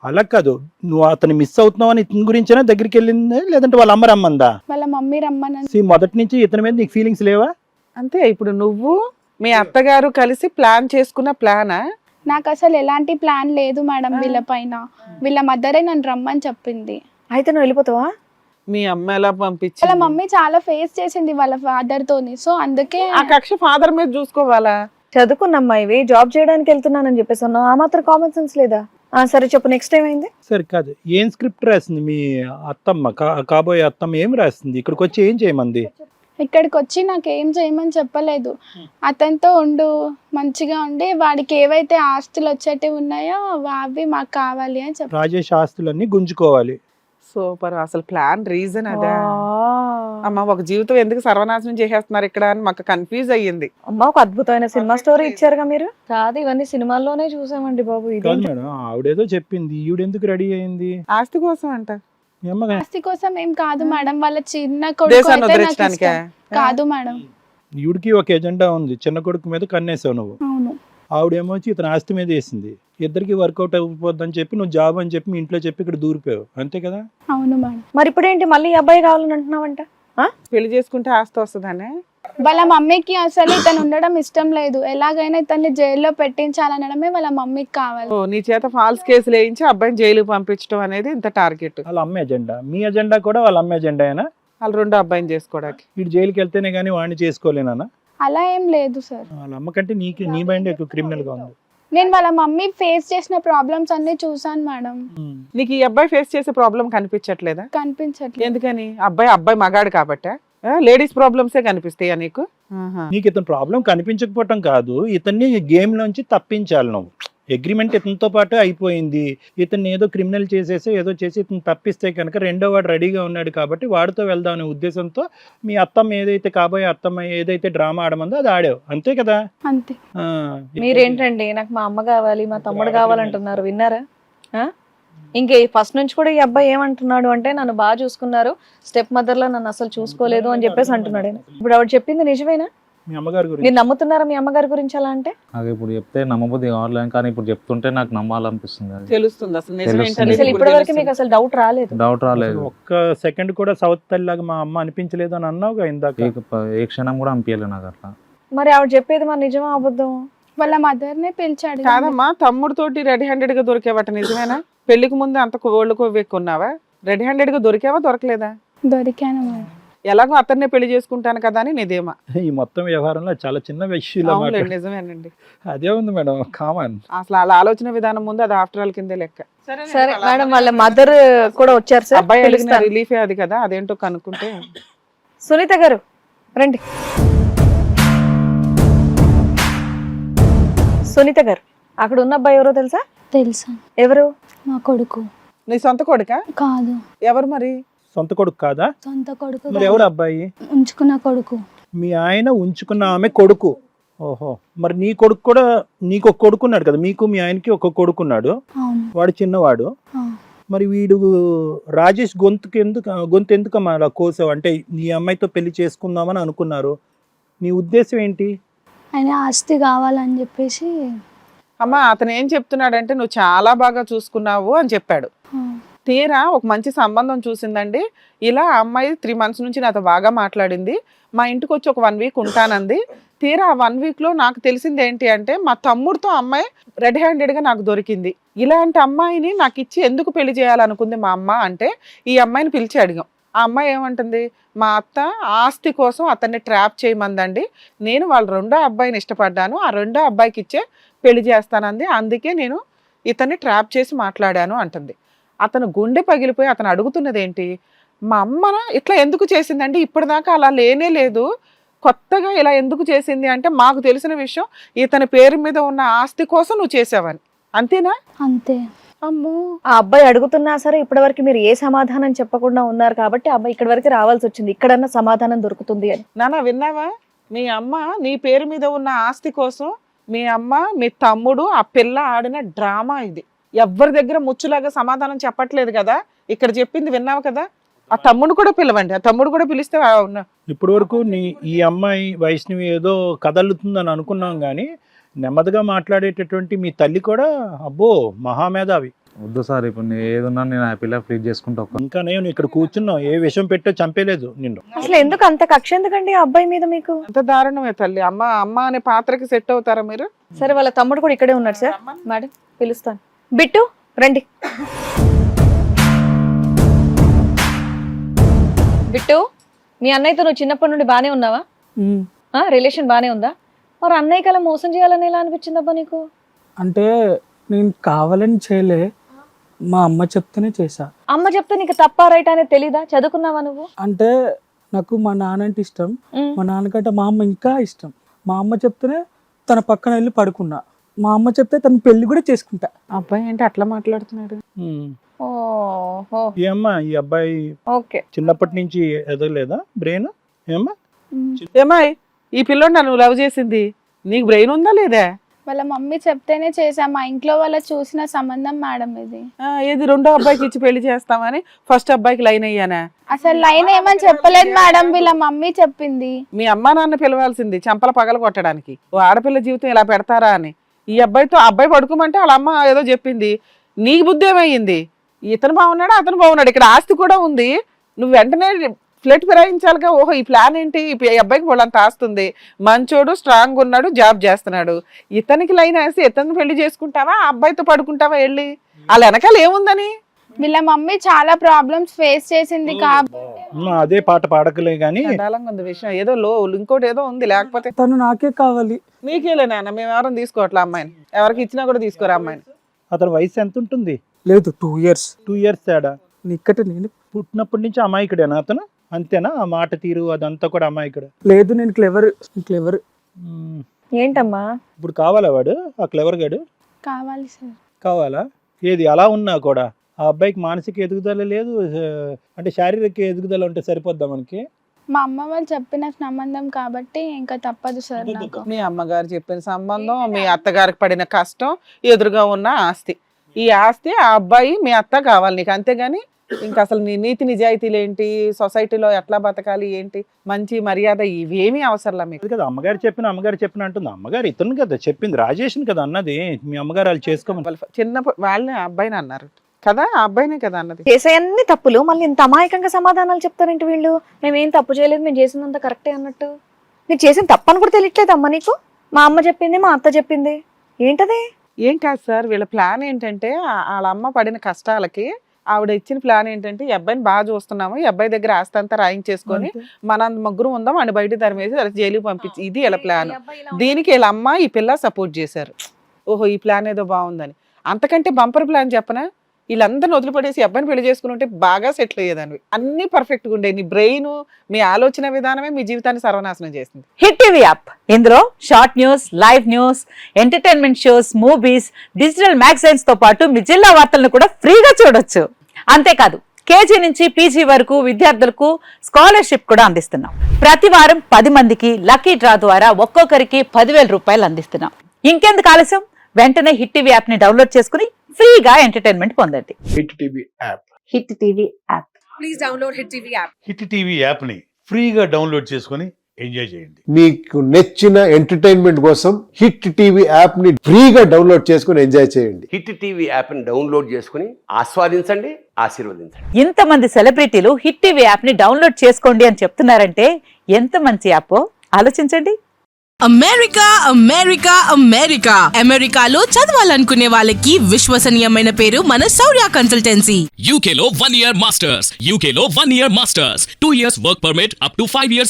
అలా కాదు, నువ్వు అతను మిస్ అవుతున్నావు అని ఇతని గురించేనా దగ్గరికి వెళ్ళింది, లేదంటే వాళ్ళ అమ్మ రమ్మందా? వాళ్ళ మమ్మీ రమ్మని. See, మొదటి నుంచి ఇతని మీద నీకు ఫీలింగ్స్ లేవా? అంతే. ఇప్పుడు నువ్వు మీ అత్తగారు కలిసి ప్లాన్ చేసుకున్న ప్లానా? నాకు అసలు ఎలాంటి ప్లాన్ లేదు మేడం వీళ్ళ పైన. వీళ్ళ మదరే నన్ను రమ్మని చెప్పింది. అయితే నువ్వు వెళ్ళిపోతావా? మీ అమ్మ ఎలా వాళ్ళ పంపించింది? మమ్మీ చాలా ఫేస్ చేసింది వాళ్ళ ఫాదర్ తోని, సో అందుకే. ఆ కక్ష ఫాదర్ మీద చూసుకోవాలా? చదువుకున్న అమ్మాయివి జాబ్ చేయడానికి వెళ్తున్నానని చెప్పేసి అన్నావు, ఆ మాత్రం కామన్ సెన్స్ లేదా? సరే చెప్పు, నెక్స్ట్ ఏమైంది? సరే కాదు, ఏం స్క్రిప్ట్ రాసింది మీ అత్తమ్మ, కాబోయే అత్తమ్మ ఏం రాసింది? ఇక్కడికి వచ్చి ఏం చేయమంది? ఇక్కడికి వచ్చి నాకు ఏం చేయమని చెప్పలేదు. అతనితో ఉండు, మంచిగా ఉండి, వాడికి ఏవైతే ఆస్తులు వచ్చేటివి ఉన్నాయో అవి మాకు కావాలి అని చెప్పి. రాజేష్ ఆస్తులన్నీ గుంజుకోవాలి. సూపర్. అసలు ప్లాన్ రీజన్ అదే. అమ్మ, ఒక జీవితం ఎందుకు సర్వనాశనం చేసేస్తున్నారు ఇక్కడ అని మాకు కన్ఫ్యూజ్ అయ్యింది. అమ్మ, ఒక అద్భుతమైన సినిమా స్టోరీ ఇచ్చారుగా మీరు. కాదు, ఇవన్నీ సినిమాల్లోనే చూసామండి బాబు. ఇది కాదు మేడం, ఆవిడేదో చెప్పింది, ఈవిడెందుకు రెడీ అయింది? ఆస్తి కోసం అంట. మీ అమ్మగా ఆస్తి కోసం ఏం కాదు మేడం, వాళ్ళ చిన్న కొడుకు దేశాన్ని అయితే నాకు వదిలించడానికా? ఇష్టం. కాదు మేడం. ఈవిడికి ఒక ఎజెండా ఉంది, చిన్న కొడుకు మీద కన్నేసావు నువ్వు. అవును. ఆవిడేమో వచ్చి ఇతను ఆస్తి మీద వేసింది. ఇద్దరికి వర్కౌట్ అయిపోద్దని చెప్పి నువ్వు జాబ్ అని చెప్పి మీ ఇంట్లో చెప్పి ఇక్కడ దూరిపోయావు, అంతే కదా? అవును మేడం. మరి ఇప్పుడు ఏంటి, మళ్ళీ ఈ అబ్బాయి కావాలని అంటున్నావంట? పెళ్లి చేసుకుంటే ఆస్తి వస్తుందనే. వాళ్ళ మమ్మీకి అసలు ఇతను ఉండడం ఇష్టం లేదు. ఎలాగైనా ఇతన్ని జైల్లో పెట్టించాలనడమే వాళ్ళ మమ్మీకి కావాలి. ఓ, నీ చేత ఫాల్స్ కేసులు వేయించి అబ్బాయిని జైలుకి పంపించడం అనేది ఇంత టార్గెట్. వాళ్ళ అమ్మ ఎజెండా, మీ ఎజెండా కూడా వాళ్ళ అమ్మ ఎజెండా అయినా? వాళ్ళు రెండో అబ్బాయిని చేసుకోవడానికి. వీడు జైలుకి వెళ్తేనే కానీ వాడిని చేసుకోలేనా? అలా ఏం లేదు సార్. వాళ్ళ అమ్మ కంటే నీ మైండ్ ఎక్కువ క్రిమినల్ గా ఉంది. నేను వాళ్ళ మమ్మీ ఫేస్ చేసిన ప్రాబ్లమ్స్ అన్ని చూసాను మేడం. నీకు ఈ అబ్బాయి ఫేస్ చేసే ప్రాబ్లం కనిపించట్లేదా? కనిపించట్లేదు. ఎందుకని? అబ్బాయి మగాడు కాబట్టే లేడీస్ ప్రాబ్లమ్సే కనిపిస్తాయా నీకు? నీకు ఇతను ప్రాబ్లం కనిపించకపోవటం కాదు, ఇతన్ని గేమ్ నుంచి తప్పించాలి నువ్వు. అగ్రిమెంట్ ఇతనితో పాటు అయిపోయింది, ఇతన్ని ఏదో క్రిమినల్ చేసేసి ఏదో చేసి ఇతను తప్పిస్తే కనుక రెండో వాడు రెడీగా ఉన్నాడు కాబట్టి వాడితో వెళ్దాం అనే ఉద్దేశంతో మీ అత్తమ్మ ఏదైతే కాబోయే అత్తమ్మ ఏదైతే డ్రామా ఆడమందో అది ఆడావు, అంతే కదా? అంతే. మీరేంటండి, నాకు మా అమ్మ కావాలి, మా తమ్ముడు కావాలంటున్నారు, విన్నారా? ఇంకే ఫస్ట్ నుంచి కూడా ఈ అబ్బాయి ఏమంటున్నాడు అంటే, నన్ను బాగా చూసుకున్నారు, స్టెప్ మదర్ లా నన్ను అసలు చూసుకోలేదు అని చెప్పేసి అంటున్నాడు. ఇప్పుడు ఆవిడ చెప్పింది నిజమేనా? మీ అమ్మగారి గురించి మీరు నమ్ముతున్నారా మీ అమ్మగారి గురించి అలా అంటే? నాకు ఇప్పుడు చెప్తే నమ్మబుద్ధి కావాలి, కానీ ఇప్పుడు చెప్తుంటే నాకు నమ్మాలనిపిస్తుంది. అది తెలుస్తుంది అసలు నిజం తెలుస్తుంది. ఏంటనేది అసలు ఇప్పుడు ఇప్పటి వరకు మీకు అసలు డౌట్ రాలేదు? డౌట్ రాలేదు. ఒక్క సెకండ్ కూడా సౌత్ తల్లిలాగా మా అమ్మ అనిపించలేదు అని అన్నావుగా ఇందాక. ఏ క్షణం కూడా అనిపించలేదు నాకు అట్లా. మరి ఆవిడ చెప్పేది మరి నిజమా అబద్ధం? వాళ్ళ మదర్ నే పిలిచాడు. కాదమ్మా, తమ్ముడితోటి రెడీ హ్యాండెడ్ గా దొరికేవట నిజమేనా? పెళ్లికి ముందు అంత ఒళ్ళు కొవ్వెక్కున్నావా? రెడీ హ్యాండెడ్ గా దొరికావా దొరకలేదా? దొరికాను మేడం. ఎలాగో అతన్నే పెళ్లి చేసుకుంటాను కదా అని నీదేమా? ఈ మొత్తం వ్యవహారంలో చాలా చిన్న విషయం. అవునులేండి, నిజమేనండి. అదే ఉంది మేడం, కామన్. అసలు వాళ్ళ ఆలోచన విధానం ముందు అది ఆఫ్టర్ ఆల్ కిందే లెక్క. సరే మేడం, వాళ్ళ మదర్ కూడా వచ్చారు సార్, అబ్బాయి అడిగిన పిలుస్తాను. రిలీఫే అది కదా, అదేంటో కనుక్కుంటే. సునీత గారు రండి. సునీత గారు, అక్కడ ఉన్న అబ్బాయి ఎవరో తెలుసా? తెలుసా? ఎవరు? మా కొడుకు. నీ సొంత కొడుకా? కాదు. ఎవరు మరి? సొంత కొడుకు కాదా? సొంత కొడుకు మరి ఎవరు అబ్బాయి? ఉంచుకున్న కొడుకు. మీ ఆయన ఉంచుకున్న ఆమె కొడుకు. ఓహో, మరి నీ కొడుకు కూడా, నీకు ఒక కొడుకున్నాడు కదా, మీకు మీ ఆయనకి ఒక కొడుకున్నాడు, అవును. వాడు చిన్నవాడు. ఆ. మరి వీడు రాజేష్ గొంతు ఎందుకమ్మా అలా కోసావు? అంటే ఈ అమ్మాయితో పెళ్లి చేసుకుందామని అనుకున్నారు, నీ ఉద్దేశం ఏంటి? ఆయన ఆస్తి కావాలని చెప్పేసి. అమ్మా, అతను ఏం చెప్తున్నాడంటే నువ్వు చాలా బాగా చూసుకున్నావు అని చెప్పాడు. ఆ. తీరా ఒక మంచి సంబంధం చూసిందండి. ఇలా ఆ అమ్మాయి 3 months నుంచి నాతో బాగా మాట్లాడింది, మా ఇంటికి వచ్చి ఒక 1 week ఉంటానంది. తీరా ఆ 1 week లో నాకు తెలిసింది ఏంటి అంటే, మా తమ్ముడితో అమ్మాయి రెడ్ హ్యాండెడ్ గా నాకు దొరికింది. ఇలాంటి అమ్మాయిని నాకు ఇచ్చి ఎందుకు పెళ్లి చేయాలనుకుంది మా అమ్మ అంటే, ఈ అమ్మాయిని పిలిచి అడిగాం. ఆ అమ్మాయి ఏమంటుంది, మా అత్త ఆస్తి కోసం అతన్ని ట్రాప్ చేయమందండి, నేను వాళ్ళ రెండో అబ్బాయిని ఇష్టపడ్డాను, ఆ రెండో అబ్బాయికి ఇచ్చే పెళ్లి చేస్తానంది, అందుకే నేను ఇతన్ని ట్రాప్ చేసి మాట్లాడాను అంటుంది. అతను గుండె పగిలిపోయి అతను అడుగుతున్నది ఏంటి, మా అమ్మ ఇట్లా ఎందుకు చేసిందండి, ఇప్పటిదాకా అలా లేనే లేదు, కొత్తగా ఇలా ఎందుకు చేసింది అంటే, మాకు తెలిసిన విషయం ఇతని పేరు మీద ఉన్న ఆస్తి కోసం నువ్వు చేసావని. అంతేనా? అంతే. అమ్మో, ఆ అబ్బాయి అడుగుతున్నా సరే ఇప్పటి వరకు మీరు ఏ సమాధానం చెప్పకుండా ఉన్నారు కాబట్టి ఆ అబ్బాయి ఇక్కడి వరకు రావాల్సి వచ్చింది, ఇక్కడన్నా సమాధానం దొరుకుతుంది అని. నాన్న విన్నావా? మీ అమ్మ నీ పేరు మీద ఉన్న ఆస్తి కోసం మీ అమ్మ, మీ తమ్ముడు, ఆ పిల్ల ఆడిన డ్రామా ఇది. ఎవరి దగ్గర ముచ్చులాగా సమాధానం చెప్పట్లేదు కదా, ఇక్కడ చెప్పింది విన్నావు కదా. ఆ తమ్ముడు కూడా పిలవండి, ఆ తమ్ముడు కూడా పిలిస్తే ఇప్పటి వరకు ఈ అమ్మాయి వైష్ణవి ఏదో కదలుతుందని అనుకున్నాం కానీ, నెమ్మదిగా మాట్లాడేటటువంటి మీ తల్లి కూడా అబ్బో మహామేధావి. వద్దు సార్, ఇప్పుడు నేను ఏదున్నా నేను హ్యాపీగా ఫ్లీట్ చేసుకుంటా ఒక్క. ఇంకా నేను ఇక్కడ కూర్చున్నావు, ఏ విషయం పెట్టో చంపేలేదు నిన్ను. అసలు ఎందుకు అంత కక్ష ఎందుకండి ఆ అబ్బాయి మీద మీకు? ఎంత దారుణమే తల్లి. అమ్మ అనే పాత్రకి సెట్ అవుతారా మీరు? సరే వాళ్ళ తమ్ముడు కూడా ఇక్కడే ఉన్నాడు సార్. మేడం పిలుస్తాను. బిట్టు రండి. బిట్టు, మీ అన్నయ్యతో నువ్వు చిన్నప్పటి నుండి బానే ఉన్నావా? రిలేషన్ బానే ఉందా? మరి అన్నయ్య కల మోసం చేయాలని ఎలా అనిపించిందబ్బా నీకు? అంటే నేను కావాలని చేయలే, మా అమ్మ చెప్తేనే చేశా. అమ్మ చెప్తే నీకు తప్ప రైట్ అనేది తెలీదా? చదువుకున్నావా నువ్వు? అంటే నాకు మా నాన్న అంటే ఇష్టం, మా నాన్నకంటే మా అమ్మ ఇంకా ఇష్టం. మా అమ్మ చెప్తేనే తన పక్కన వెళ్ళి పడుకున్నా, మా అమ్మ చెప్తే తన పెళ్లి కూడా చేసుకుంటా. అబ్బాయి ఏంటి అట్లా మాట్లాడుతున్నాడు? ఓహో, ఏమ్మా ఈ అబ్బాయి ఓకే. చిన్నప్పటి నుంచి ఎదగలేదా బ్రెయిన్? ఏమ్మా ఏమాయ్ ఈ పిల్లోడు నన్ను లవ్ చేసింది, నీకు బ్రెయిన్ ఉందా లేదా? వాళ్ళ మమ్మీ చెప్తేనే చేసా. మా ఇంట్లో వాళ్ళ చూసిన సంబంధం మేడం ఇది. ఏది రెండో అబ్బాయికి ఇచ్చి పెళ్లి చేస్తామని ఫస్ట్ అబ్బాయికి లైన్ అయ్యానా? అసలు లైన్ ఏమని చెప్పలేదు మేడం, వీళ్ళ మమ్మీ చెప్పింది. మీ అమ్మా నాన్న పిలవాల్సింది చంపల పగల కొట్టడానికి. ఓ ఆడపిల్ల జీవితం ఇలా పెడతారా అని. ఈ అబ్బాయితో అబ్బాయి పడుకోమంటే వాళ్ళ అమ్మ ఏదో చెప్పింది, నీకు బుద్ధి ఏమయ్యింది? ఇతను బాగున్నాడు, అతను బాగున్నాడు, ఇక్కడ ఆస్తి కూడా ఉంది, నువ్వు వెంటనే ఫ్లెట్ ఫిరాయించాలిగా. ఓహో ఈ ప్లాన్ ఏంటి? ఈ అబ్బాయికి వాళ్ళంత ఆస్తుంది, మంచోడు, స్ట్రాంగ్ ఉన్నాడు, జాబ్ చేస్తున్నాడు, ఇతనికి లైన్ వేసి ఇతను పెళ్లి చేసుకుంటావా, ఆ అబ్బాయితో పడుకుంటావా వెళ్ళి? వాళ్ళ వెనకాల ఏముందని? వీళ్ళ మమ్మీ చాలా ప్రాబ్లమ్స్ ఫేస్ చేసింది కాబట్టి అదే పాట పాడకలే గానీ చండాలంగా ఉంది విషయం. ఏదో ఇంకోటి ఏదో ఉంది, లేకపోతే తను నాకే కావాలి. నీకేలే నాన్న, మేము ఎవరైనా తీసుకోవట్లే అమ్మాయిని, ఎవరికి ఇచ్చినా కూడా తీసుకోరా అమ్మాయిని. అతని వయసు ఎంత ఉంటుంది? లేదు 2 years. 2 years తేడా. నిక్కట నేను పుట్టినప్పటి నుంచి అమాయకుడేనా అతను? అంతేనా? ఆ మాట తీరు అదంతా కూడా అమాయకుడు? లేదు, నేను క్లెవర్. ఏంటమ్మా ఇప్పుడు కావాలా వాడు, ఆ క్లెవర్ గాడు కావాలి సార్. కావాలా? ఏది అలా ఉన్నా కూడా ఆ అబ్బాయికి మానసిక ఎదుగుదల లేదు, అంటే శారీరక ఎదుగుదల ఉంటే సరిపోద్దా మనకి? మా అమ్మ వాళ్ళు చెప్పిన సంబంధం కాబట్టి ఇంకా తప్పదు సార్ నాకు. మీ అమ్మగారు చెప్పిన సంబంధం, మీ అత్తగారికి పడిన కష్టం, ఎదురుగా ఉన్న ఆస్తి. ఈ ఆస్తి ఆ అబ్బాయి మీ అత్త కావాలి నీకు, అంతేగాని ఇంకా అసలు నీ నీతి నిజాయితీలు ఏంటి, సొసైటీలో ఎట్లా బతకాలి ఏంటి, మంచి మర్యాద, ఇవేమీ అవసరంలా మీకు. కదా అమ్మగారు చెప్పిన అంటుంది. అమ్మగారు ఇతను కదా చెప్పింది, రాజేష్ని కదా అన్నది. మీ అమ్మగారు వాళ్ళు చేసుకోమని చిన్నప్పుడు వాళ్ళని అబ్బాయిని అన్నారు కదా, ఆ అబ్బాయినే కదా అన్నది. చేసే అన్ని తప్పులు మళ్ళీ ఇంత అమాయకంగా సమాధానాలు చెప్తారేంటి వీళ్ళు? మేమేం తప్పు చేయలేదు, మేము చేసిందంతా కరెక్టే అన్నట్టు. మీరు చేసిన తప్పని కూడా తెలియట్లేదు అమ్మ నీకు? మా అమ్మ చెప్పింది, మా అత్త చెప్పింది, ఏంటది? ఏం కాదు సార్, వీళ్ళ ప్లాన్ ఏంటంటే వాళ్ళ అమ్మ పడిన కష్టాలకి ఆవిడ ఇచ్చిన ప్లాన్ ఏంటంటే, ఈ అబ్బాయిని బాగా చూస్తున్నాము, ఈ అబ్బాయి దగ్గర ఆస్తి అంతా రాయించేసుకొని మన ముగ్గురు ఉందాం అని బయట తరిమేసి జైలుకి పంపించి, ఇది ఇలా ప్లాన్. దీనికి వీళ్ళ అమ్మ ఈ పిల్ల సపోర్ట్ చేశారు. ఓహో ఈ ప్లాన్ ఏదో బాగుందని. అంతకంటే బంపర్ ప్లాన్ చెప్పనా? వీళ్ళందరిని వదిలిపడేసి అబ్బాయిని పెళ్లి చేసుకుని ఉంటే బాగా సెటిల్ అయ్యేదాన్ని. అన్ని పర్ఫెక్ట్గా ఉండే. నీ బ్రెయిన్, మీ ఆలోచన విధానమే మీ జీవితాన్ని సర్వనాశనం చేసింది. హిట్ టీవీ యాప్, ఇందులో short news, live news, entertainment shows, movies, digital magazines తో పాటు మీ జిల్లా వార్తలను కూడా ఫ్రీగా చూడొచ్చు. అంతేకాదు కేజీ నుంచి పీజీ వరకు విద్యార్థులకు స్కాలర్షిప్ కూడా అందిస్తున్నాం. ప్రతి వారం 10 మందికి లక్కీ డ్రా ద్వారా ఒక్కొక్కరికి 10,000 రూపాయలు అందిస్తున్నాం. ఇంకెందుకు ఆలస్యం, వెంటనే హిట్ టీవీ యాప్ ని డౌన్లోడ్ చేసుకుని ఫ్రీగా ఎంటర్టైన్మెంట్ పొందండి. Hit TV app. Hit TV app. Please download hit TV app. Hit TV app ని ఫ్రీగా డౌన్లోడ్ చేసుకొని ఎంజాయ్ చేయండి. మీకు నచ్చిన ఎంటర్టైన్మెంట్ కోసం హిట్ టీవీ యాప్ ని ఫ్రీగా డౌన్లోడ్ చేసుకొని ఎంజాయ్ చేయండి. హిట్ టీవీ యాప్ ని డౌన్లోడ్ చేసుకుని ఆస్వాదించండి, ఆశీర్వదించండి. ఇంతమంది సెలబ్రిటీలు హిట్ టీవీ యాప్ ని డౌన్లోడ్ చేసుకోండి అని చెప్తున్నారంటే ఎంత మంచి యాప్ ఆలోచించండి. అమెరికా అమెరికా అమెరికా అమెరికాలో చదవాలనుకునే వాళ్ళకి విశ్వసనీయమైన పేరు మన శౌర్య కన్సల్టెన్సీ. UK లో 1 year masters, UK లో 1 year masters, 2 years work permit up to 5 years